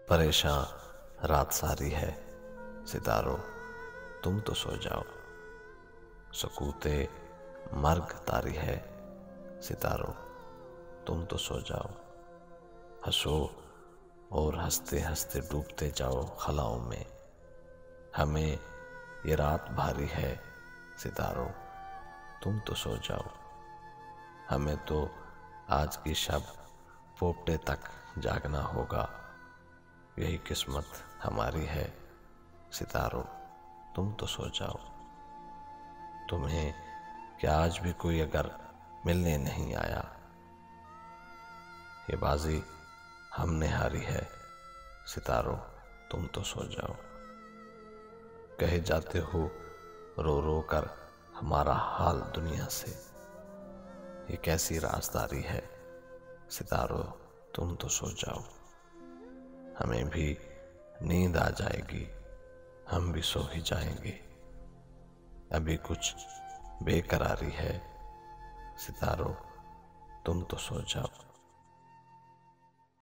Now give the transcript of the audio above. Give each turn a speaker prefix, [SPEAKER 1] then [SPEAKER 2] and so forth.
[SPEAKER 1] परेशान रात सारी है, सितारों तुम तो सो जाओ। सकूते मर्ग तारी है, सितारों तुम तो सो जाओ। हंसो और हंसते हंसते डूबते जाओ खलाओं में। हमें ये रात भारी है, सितारों तुम तो सो जाओ। हमें तो आज की शब पोपटे तक जागना होगा। यही किस्मत हमारी है, सितारों तुम तो सो जाओ। तुम्हें क्या आज भी कोई अगर मिलने नहीं आया, ये बाजी हमने हारी है, सितारों तुम तो सो जाओ। कहे जाते हो रो रो कर हमारा हाल दुनिया से, ये कैसी राजदारी है, सितारों तुम तो सो जाओ। हमें भी नींद आ जाएगी, हम भी सो ही जाएंगे। अभी कुछ बेकरारी है, सितारों तुम तो सो जाओ।